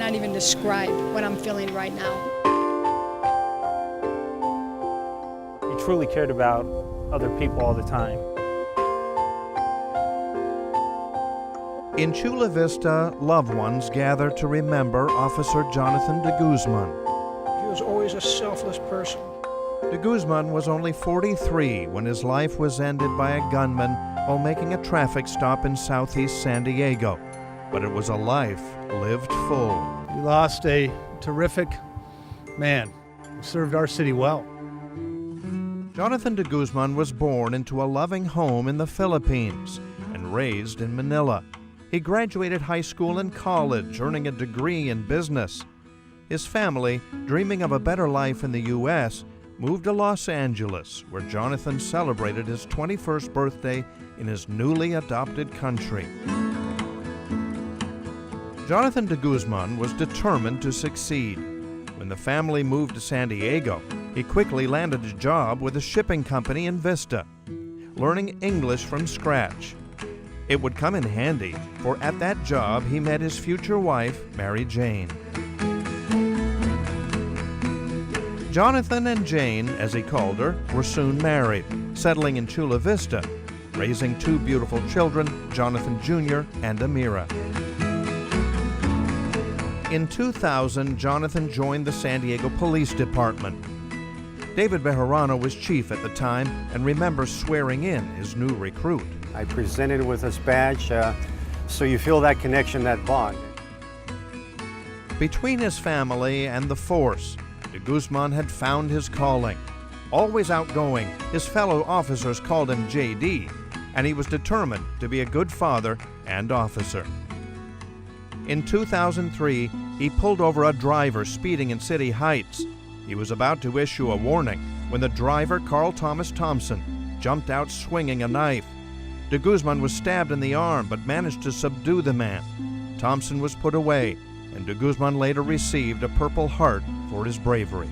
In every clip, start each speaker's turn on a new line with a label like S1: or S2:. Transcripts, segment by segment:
S1: cannot even describe what I'm feeling right now.
S2: He truly cared about other people all the time.
S3: In Chula Vista, loved ones gather to remember Officer Jonathan de Guzman.
S4: He was always a selfless person.
S3: De Guzman was only 43 when his life was ended by a gunman while making a traffic stop in southeast San Diego. But it was a life lived full.
S5: We lost a terrific man who served our city well.
S3: Jonathan de Guzman was born into a loving home in the Philippines and raised in Manila. He graduated high school and college, earning a degree in business. His family, dreaming of a better life in the U.S., moved to Los Angeles, where Jonathan celebrated his 21st birthday in his newly adopted country. Jonathan de Guzman was determined to succeed. When the family moved to San Diego, he quickly landed a job with a shipping company in Vista, learning English from scratch. It would come in handy, for at that job he met his future wife, Mary Jane. Jonathan and Jane, as he called her, were soon married, settling in Chula Vista, raising two beautiful children, Jonathan Jr. and Amira. In 2000, Jonathan joined the San Diego Police Department. David Bejarano was chief at the time and remembers swearing in his new recruit.
S6: I presented with this badge, so you feel that connection, that bond.
S3: Between his family and the force, de Guzman had found his calling. Always outgoing, his fellow officers called him JD, and he was determined to be a good father and officer. In 2003, he pulled over a driver speeding in City Heights. He was about to issue a warning when the driver, Carl Thomas Thompson, jumped out swinging a knife. De Guzman was stabbed in the arm but managed to subdue the man. Thompson was put away, and de Guzman later received a Purple Heart for his bravery.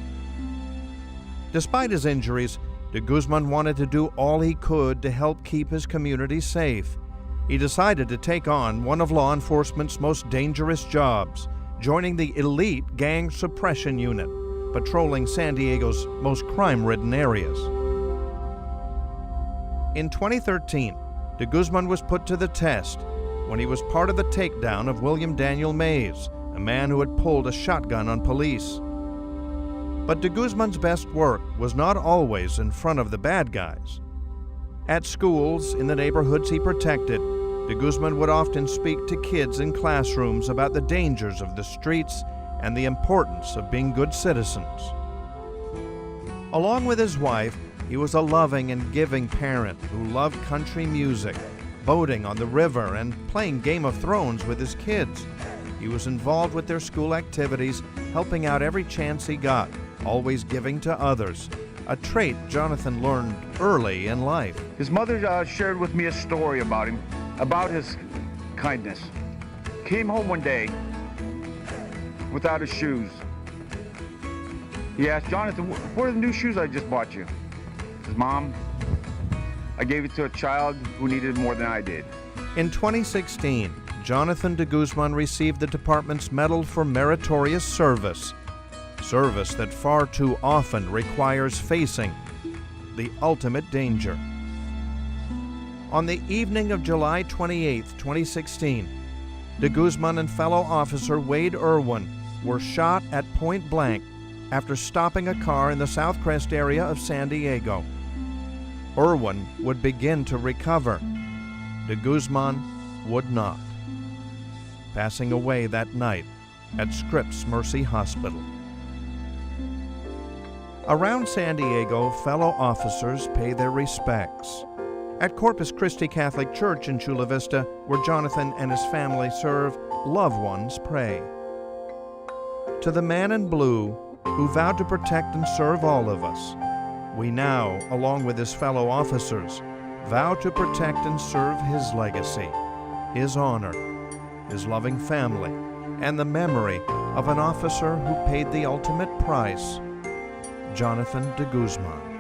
S3: Despite his injuries, de Guzman wanted to do all he could to help keep his community safe. He decided to take on one of law enforcement's most dangerous jobs, joining the elite gang suppression unit, patrolling San Diego's most crime-ridden areas. In 2013, de Guzman was put to the test when he was part of the takedown of William Daniel Mays, a man who had pulled a shotgun on police. But de Guzman's best work was not always in front of the bad guys. At schools, in the neighborhoods he protected, de Guzman would often speak to kids in classrooms about the dangers of the streets and the importance of being good citizens. Along with his wife, he was a loving and giving parent who loved country music, boating on the river, and playing Game of Thrones with his kids. He was involved with their school activities, helping out every chance he got, always giving to others, a trait Jonathan learned early in life.
S7: His mother shared with me a story about him, about his kindness. Came home one day without his shoes. He asked, Jonathan, what are the new shoes I just bought you? His mom, I gave it to a child who needed it more than I did.
S3: In 2016, Jonathan de Guzman received the department's Medal for Meritorious Service, service that far too often requires facing the ultimate danger. On the evening of July 28, 2016, de Guzman and fellow officer Wade Irwin were shot at point blank after stopping a car in the Southcrest area of San Diego. Irwin would begin to recover. De Guzman would not, passing away that night at Scripps Mercy Hospital. Around San Diego, fellow officers pay their respects. At Corpus Christi Catholic Church in Chula Vista, where Jonathan and his family serve, loved ones pray. To the man in blue who vowed to protect and serve all of us, we now, along with his fellow officers, vow to protect and serve his legacy, his honor, his loving family, and the memory of an officer who paid the ultimate price, Jonathan de Guzman.